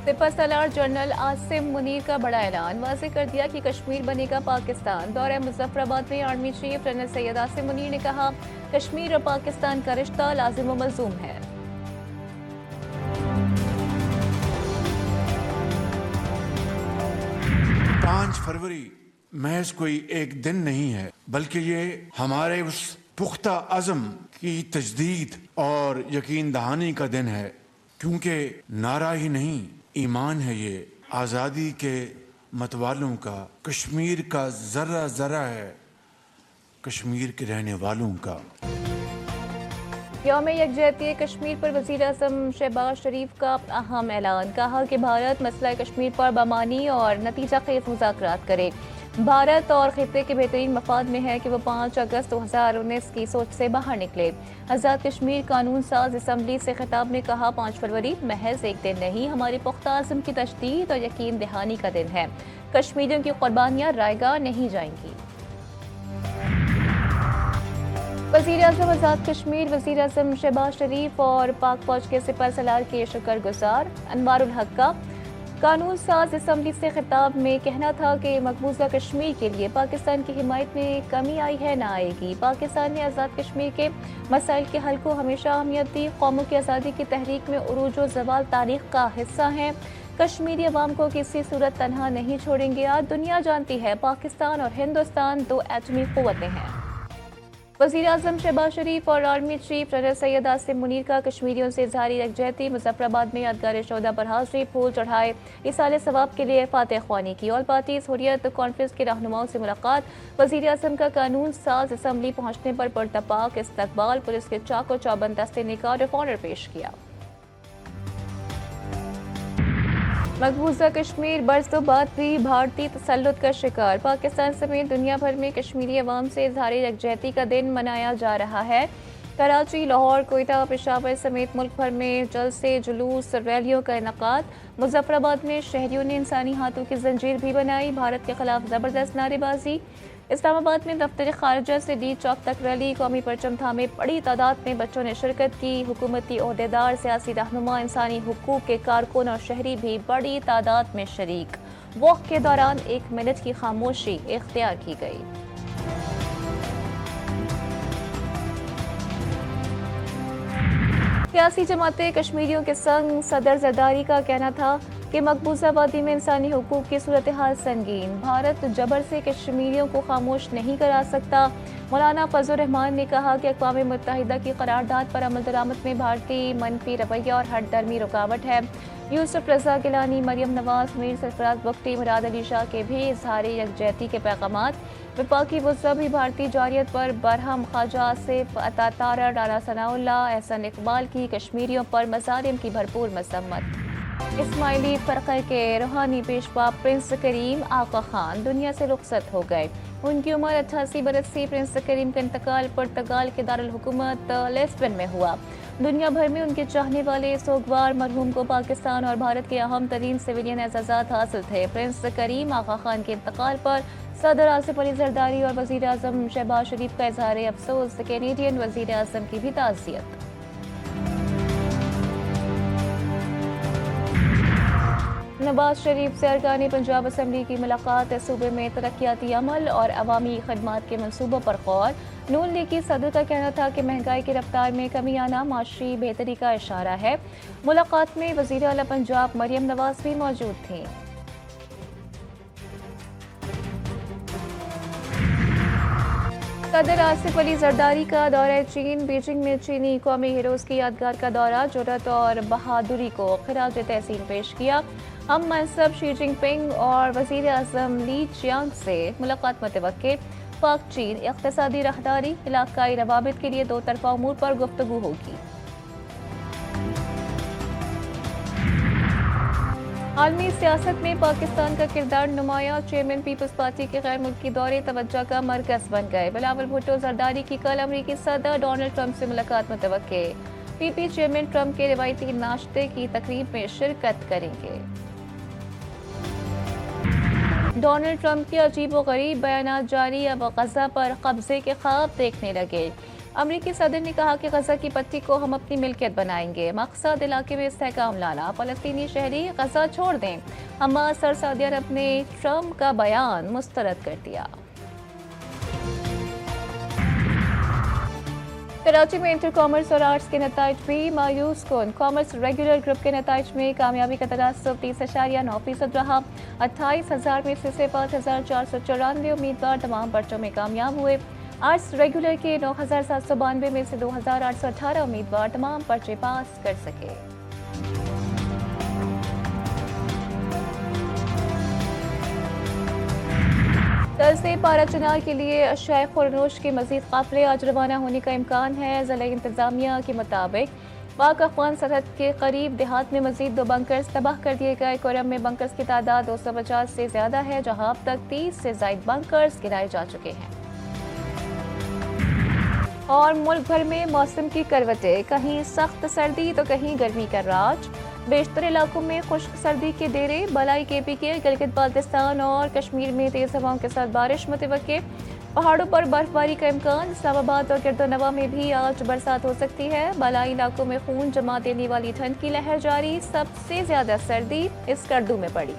سپہ سالار general Asim Munir کا بڑا اعلان، واضح کر دیا کہ کشمیر بنے گا پاکستان۔ دورہ مظفر آباد میں army chief general Syed Asim Munir نے کہا، کشمیر اور پاکستان کا رشتہ لازم و ملزوم ہے۔ 5 فروری محض کوئی ایک دن نہیں ہے، بلکہ یہ ہمارے اس پختہ عزم کی تجدید اور یقین دہانی کا دن ہے، کیونکہ نعرہ ہی نہیں ایمان ہے یہ آزادی کے متوالوں کا، کشمیر کا ذرہ ذرہ ہے کشمیر کے رہنے والوں کا۔ یوم یکجہتی کشمیر پر وزیر اعظم شہباز شریف کا اہم اعلان، کہا کہ بھارت مسئلہ کشمیر پر بامانی اور نتیجہ خیز مذاکرات کرے۔ بھارت اور خطے کے بہترین مفاد میں ہے کہ وہ 5 اگست 2019 کی سوچ سے باہر نکلے۔ آزاد کشمیر قانون ساز اسمبلی سے خطاب میں کہا، 5 فروری محض ایک دن نہیں، ہمارے پختہ عزم کی تجدید اور یقین دہانی کا دن ہے۔ کشمیریوں کی قربانیاں رائے گاہ نہیں جائیں گی۔ وزیر اعظم آزاد کشمیر وزیر اعظم شہباز شریف اور پاک فوج کے سپہ سالار کے شکر گزار۔ انوار الحق کا قانون ساز اسمبلی سے خطاب میں کہنا تھا کہ مقبوضہ کشمیر کے لیے پاکستان کی حمایت میں کمی آئی ہے، نہ آئے گی۔ پاکستان نے آزاد کشمیر کے مسائل کے حل کو ہمیشہ اہمیت دی، قوموں کی آزادی کی تحریک میں عروج و زوال تاریخ کا حصہ ہیں۔ کشمیری عوام کو کسی صورت تنہا نہیں چھوڑیں گے۔ آج دنیا جانتی ہے پاکستان اور ہندوستان 2 ایٹمی قوتیں ہیں۔ وزیر اعظم شہباز شریف اور army chief general Syed Asim Munir کا کشمیریوں سے اظہار یکجہتی۔ مظفر آباد میں یادگار شہداء پر حاضری، پھول چڑھائے، ایصال ثواب کے لیے فاتح خوانی کی۔ آل پارٹیز حریت کانفرنس کے رہنماؤں سے ملاقات۔ وزیر اعظم کا قانون ساز اسمبلی پہنچنے پر پرتپاک استقبال، پولیس کے چاق و چوبند دستے نے گارڈ آف آنر پیش کیا۔ مقبوضہ کشمیر برسوں بعد بھی بھارتی تسلط کا شکار، پاکستان سمیت دنیا بھر میں کشمیری عوام سے اظہار یکجہتی کا دن منایا جا رہا ہے۔ کراچی، لاہور، کوئٹہ، پشاور سمیت ملک بھر میں جلسے، جلوس، ریلیوں کا انعقاد۔ مظفر آباد میں شہریوں نے انسانی ہاتھوں کی زنجیر بھی بنائی، بھارت کے خلاف زبردست نعرے بازی۔ اسلام آباد میں دفتر خارجہ سے ڈی چوک تک ریلی، قومی پرچم تھامے بڑی تعداد میں بچوں نے شرکت کی۔ حکومتی عہدیدار، سیاسی رہنما، انسانی حقوق کے کارکن اور شہری بھی بڑی تعداد میں شریک۔ واک کے دوران 1 منٹ کی خاموشی اختیار کی گئی۔ سیاسی جماعتیں کشمیریوں کے سنگ، صدر زرداری کا کہنا تھا کہ مقبوضہ وادی میں انسانی حقوق کی صورتحال سنگین، بھارت جبر سے کشمیریوں کو خاموش نہیں کرا سکتا۔ مولانا فضل الرحمان نے کہا کہ اقوام متحدہ کی قرارداد پر عمل درآمد میں بھارتی منفی رویہ اور ہر درمی رکاوٹ ہے۔ یوسف رضا گیلانی، مریم نواز، میر سرفراز بگٹی، مراد علی شاہ کے بھی اظہار یکجہتی کے پیغامات۔ وفاقی وزراء بھی بھارتی جارحیت پر برہم، خواجہ آصف عطا تارڑ، رانا ثناء اللہ، احسن اقبال کی کشمیریوں پر مظالم کی بھرپور مذمت۔ اسماعیلی فرقہ کے روحانی پیشوا پرنس کریم آقا خان دنیا سے رخصت ہو گئے۔ ان کی عمر 88 برس تھی۔ پرنس کریم کا انتقال پرتگال کے دارالحکومت لسبن میں ہوا۔ دنیا بھر میں ان کے چاہنے والے سوگوار مرحوم کو پاکستان اور بھارت کے اہم ترین سویلین اعزازات حاصل تھے۔ پرنس کریم آقا خان کے انتقال پر صدر آصف علی زرداری اور وزیر اعظم شہباز شریف کا اظہار افسوس، کینیڈین وزیر اعظم کی بھی تعزیت۔ نواز شریف سے ارکان پنجاب اسمبلی کی ملاقات، صوبے میں ترقیاتی عمل اور عوامی خدمات کے منصوبوں پر غور۔ نون لیگ کی صدر کا کہنا تھا کہ مہنگائی کی رفتار میں کمی آنا معاشی بہتری کا اشارہ ہے۔ ملاقات میں وزیر اعلیٰ پنجاب مریم نواز بھی موجود تھیں۔ صدر آصف علی زرداری کا دورہ چین، بیجنگ میں چینی قومی ہیروز کی یادگار کا دورہ، جرأت اور بہادری کو خراج تحسین پیش کیا۔ ہم منصب شی جن پنگ اور وزیر اعظم لی چیانگ سے ملاقات متوقع۔ پاک چین اقتصادی راہداری، علاقائی روابط کے لیے 2 طرفہ امور پر گفتگو ہوگی۔ عالمی سیاست میں پاکستان کا کردار نمایاں، چیئرمین پیپلز پارٹی کے غیر ملکی دورے توجہ کا مرکز بن گئے۔ بلاول بھٹو زرداری کی کل امریکی صدر ڈونلڈ ٹرمپ سے ملاقات متوقع۔ پی پی چیئرمین ٹرمپ کے روایتی ناشتے کی تقریب میں شرکت کریں گے۔ ڈونلڈ ٹرمپ کے عجیب و غریب بیانات جاری، اب غزہ پر قبضے کے خواب دیکھنے لگے۔ امریکی صدر نے کہا کہ غزہ کی پٹی کو ہم اپنی ملکیت بنائیں گے، مقصد علاقے میں استحکام لانا، فلسطینی شہری غزہ چھوڑ دیں۔ حماس اور سعودی عرب نے ٹرمپ کا بیان مسترد کر دیا۔ کراچی میں انٹر کامرس اور آرٹس کے نتائج بھی مایوس کن۔ کامرس ریگولر گروپ کے نتائج میں کامیابی کا تناسب 30.9% رہا۔ 28,000 میں سے 5,494 امیدوار تمام پرچوں میں کامیاب ہوئے۔ آرٹس ریگولر کے 9,792 میں سے 2,818 امیدوار تمام پرچے پاس کر سکے۔ کل سے پارا چنار کے لیے اشیاء خورنوش کے مزید قافلے آج روانہ ہونے کا امکان ہے۔ ضلع انتظامیہ کے مطابق پاک افغان سرحد کے قریب دیہات میں مزید 2 بنکرز تباہ کر دیے گئے۔ کورم میں بنکرز کی تعداد 250 سے زیادہ ہے، جہاں اب تک 30 سے زائد بنکرز گرائے جا چکے ہیں۔ اور ملک بھر میں موسم کی کروٹیں، کہیں سخت سردی تو کہیں گرمی کا راج۔ بیشتر علاقوں میں خشک سردی کے ڈیرے، بالائی KP کے گلگت بالتستان اور کشمیر میں تیز ہواؤں کے ساتھ بارش متوقع۔ پہاڑوں پر برف باری کا امکان۔ اسلام آباد اور گرد و نواح میں بھی آج برسات ہو سکتی ہے۔ بالائی علاقوں میں خون جما دینے والی ٹھنڈ کی لہر جاری۔ سب سے زیادہ سردی اسکردو میں پڑی۔